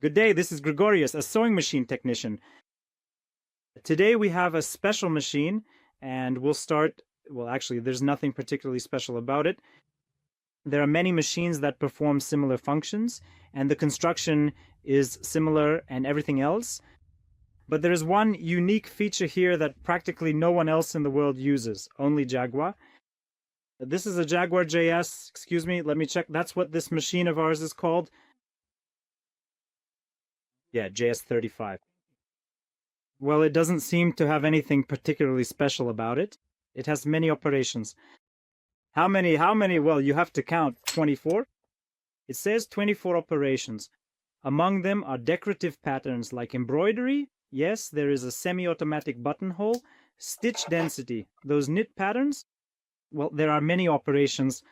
Good day, this is Grigorij, a sewing machine technician. Today we have a special machine and we'll start, well actually there's nothing particularly special about it. There are many machines that perform similar functions and the construction is similar and everything else. But there is one unique feature here that practically no one else in the world uses, only Jaguar. This is a Jaguar JS, excuse me, let me check, that's what this machine of ours is called. Yeah, JS-35. Well, it doesn't seem to have anything particularly special about it. It has many operations. How many? Well, you have to count 24. It says 24 operations. Among them are decorative patterns like embroidery. Yes, there is a semi-automatic buttonhole. Stitch density, those knit patterns. Well, there are many operations.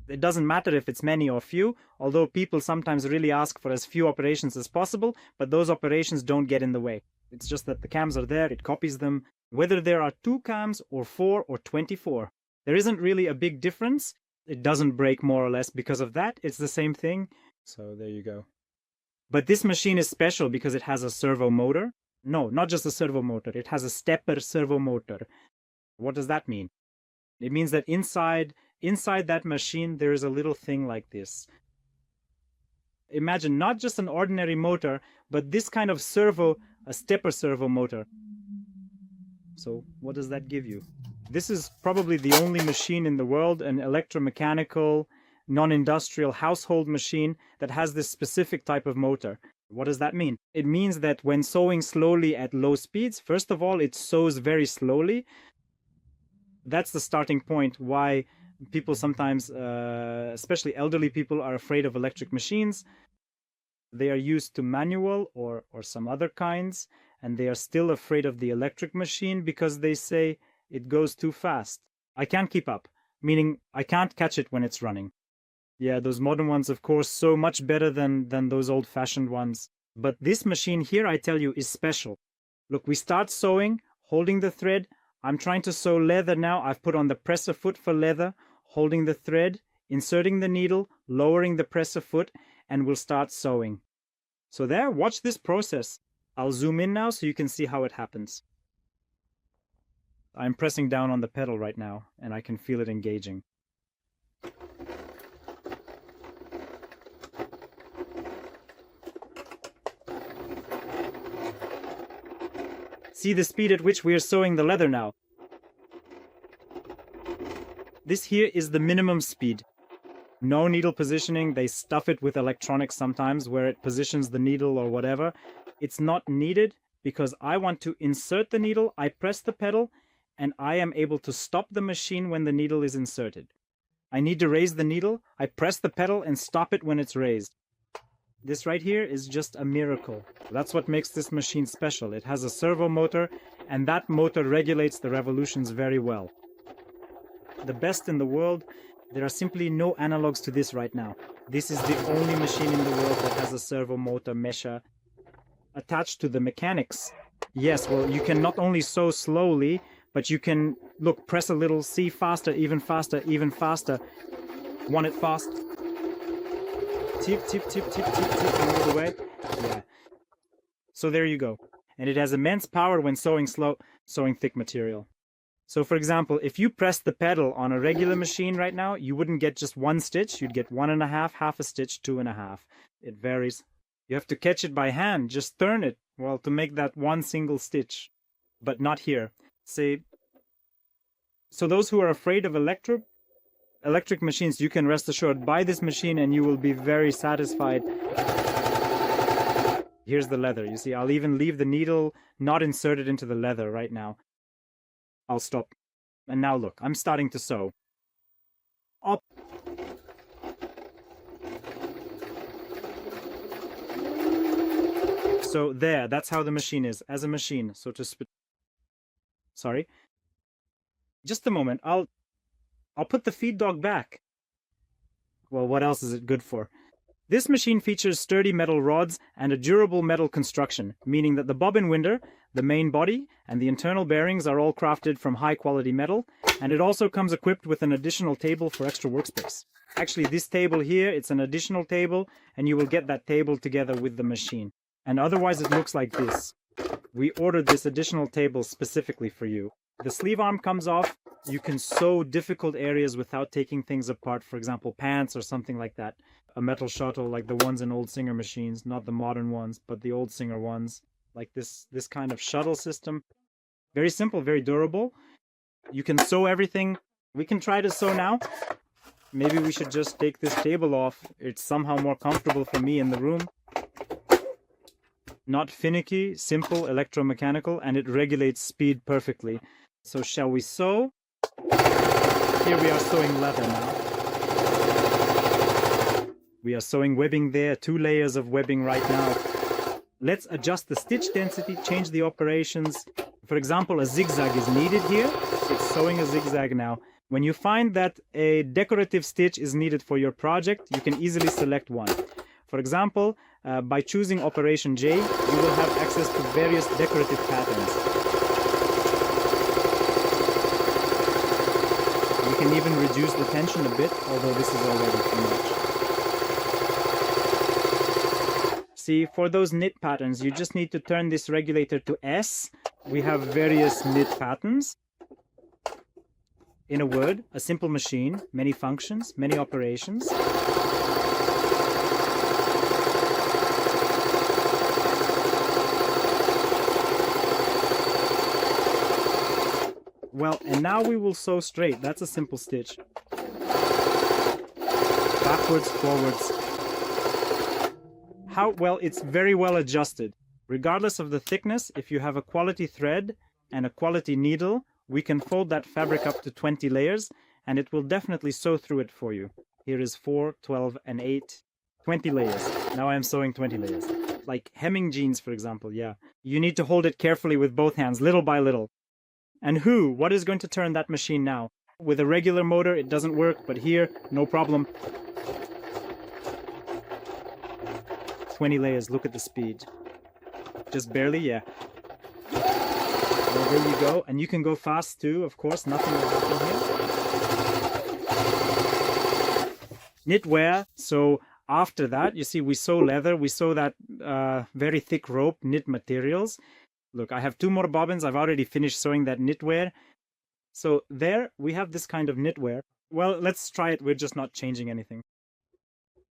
It doesn't matter if it's many or few, although people sometimes really ask for as few operations as possible, but those operations don't get in the way. It's just that the cams are there, it copies them. Whether there are 2 cams or 4 or 24, there isn't really a big difference. It doesn't break more or less because of that. It's the same thing. So there you go. But this machine is special because it has a servo motor. No, not just a servo motor. It has a stepper servo motor. What does that mean? It means that inside that machine, there is a little thing like this. Imagine not just an ordinary motor, but this kind of servo, a stepper servo motor. So what does that give you? This is probably the only machine in the world, an electromechanical, non-industrial household machine that has this specific type of motor. What does that mean? It means that when sewing slowly at low speeds, first of all, it sews very slowly. That's the starting point why people sometimes, especially elderly people, are afraid of electric machines. They are used to manual or some other kinds, and they are still afraid of the electric machine because they say it goes too fast. I can't keep up, meaning I can't catch it when it's running. Yeah, those modern ones, of course, sew much better than those old-fashioned ones. But this machine here, I tell you, is special. Look, we start sewing, holding the thread. I'm trying to sew leather now. I've put on the presser foot for leather, holding the thread, inserting the needle, lowering the presser foot, and we'll start sewing. So there, watch this process. I'll zoom in now so you can see how it happens. I'm pressing down on the pedal right now, and I can feel it engaging. See the speed at which we are sewing the leather now. This here is the minimum speed. No needle positioning. They stuff it with electronics sometimes where it positions the needle or whatever. It's not needed because I want to insert the needle. I press the pedal and I am able to stop the machine when the needle is inserted. I need to raise the needle. I press the pedal and stop it when it's raised. This right here is just a miracle. That's what makes this machine special. It has a servo motor, and that motor regulates the revolutions very well. The best in the world. There are simply no analogs to this right now. This is the only machine in the world that has a servo motor mesher attached to the mechanics. Yes, well, you can not only sew slowly, but you can, look, press a little, see, faster, even faster, even faster. Want it fast? Tip, tip, tip, tip, tip, tip, and all the way. Yeah. So there you go. And it has immense power when sewing slow, sewing thick material. So for example, if you press the pedal on a regular machine right now, you wouldn't get just 1 stitch, you'd get 1.5, half a stitch, 2.5. It varies. You have to catch it by hand, just turn it, well, to make that 1 single stitch. But not here. Say, so those who are afraid of electric machines, you can rest assured, buy this machine and you will be very satisfied. Here's the leather. You see, I'll even leave the needle not inserted into the leather right now. I'll stop. And now look, I'm starting to sew. Up. So there, that's how the machine is, as a machine. So to sorry. Just a moment, I'll put the feed dog back. Well, what else is it good for? This machine features sturdy metal rods and a durable metal construction, meaning that the bobbin winder, the main body, and the internal bearings are all crafted from high-quality metal, and it also comes equipped with an additional table for extra workspace. Actually, this table here, it's an additional table, and you will get that table together with the machine. And otherwise it looks like this. We ordered this additional table specifically for you. The sleeve arm comes off. You can sew difficult areas without taking things apart, for example, pants or something like that. A metal shuttle like the ones in old Singer machines, not the modern ones, but the old Singer ones, like this kind of shuttle system. Very simple, very durable. You can sew everything. We can try to sew now. Maybe we should just take this table off. It's somehow more comfortable for me in the room. Not finicky, simple, electromechanical, and it regulates speed perfectly. So shall we sew? Here we are sewing leather now. We are sewing webbing there, 2 layers of webbing right now. Let's adjust the stitch density, change the operations. For example, a zigzag is needed here. It's sewing a zigzag now. When you find that a decorative stitch is needed for your project, you can easily select one. For example, by choosing Operation J, you will have access to various decorative patterns. You can even reduce the tension a bit, although this is already too much. See, for those knit patterns, you just need to turn this regulator to S. We have various knit patterns. In a word, a simple machine, many functions, many operations. Well, and now we will sew straight. That's a simple stitch. Backwards, forwards. How well, it's very well adjusted. Regardless of the thickness, if you have a quality thread and a quality needle, we can fold that fabric up to 20 layers, and it will definitely sew through it for you. Here is 4, 12, and 8. 20 layers. Now I am sewing 20 layers. Like hemming jeans, for example, yeah. You need to hold it carefully with both hands, little by little. And what is going to turn that machine now? With a regular motor, it doesn't work, but here, no problem. 20 layers, look at the speed. Just barely, yeah. Well, there you go. And you can go fast too, of course, nothing will happen here. Knitwear, so after that, you see, we sew leather, we sew that very thick rope, knit materials. Look, I have 2 more bobbins. I've already finished sewing that knitwear. So there we have this kind of knitwear. Well, let's try it. We're just not changing anything.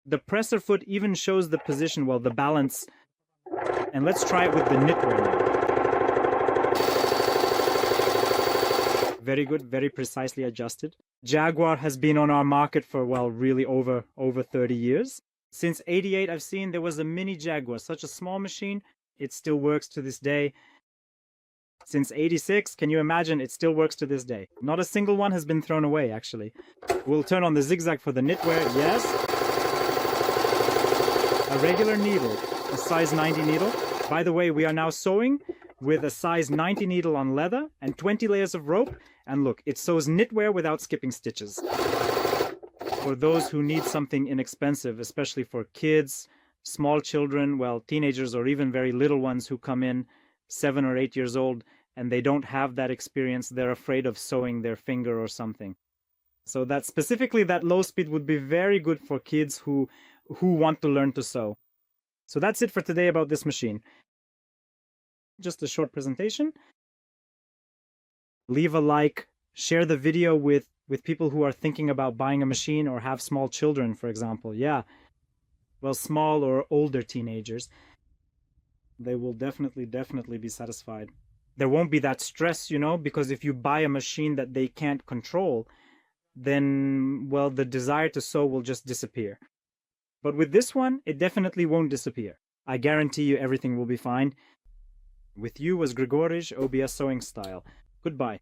The presser foot even shows the position, well, the balance. And let's try it with the knitwear now. Very good, very precisely adjusted. Jaguar has been on our market for, well, really over 30 years. Since '88, I've seen there was a mini Jaguar, such a small machine. It still works to this day. Since '86, can you imagine? It still works to this day. Not a single one has been thrown away, actually. We'll turn on the zigzag for the knitwear. Yes. A regular needle, a size 90 needle. By the way, we are now sewing with a size 90 needle on leather and 20 layers of rope. And look, it sews knitwear without skipping stitches. For those who need something inexpensive, especially for kids, small children, well, teenagers or even very little ones who come in 7 or 8 years old and they don't have that experience, they're afraid of sewing their finger or something. So that specifically that low speed would be very good for kids who want to learn to sew. So that's it for today about this machine. Just a short presentation. Leave a like, share the video with people who are thinking about buying a machine or have small children, for example. Yeah. Well, small or older teenagers. They will definitely be satisfied. There won't be that stress, you know, because if you buy a machine that they can't control, then, well, the desire to sew will just disappear. But with this one, it definitely won't disappear. I guarantee you everything will be fine. With you was Grigorij, OBS Sewing Style. Goodbye.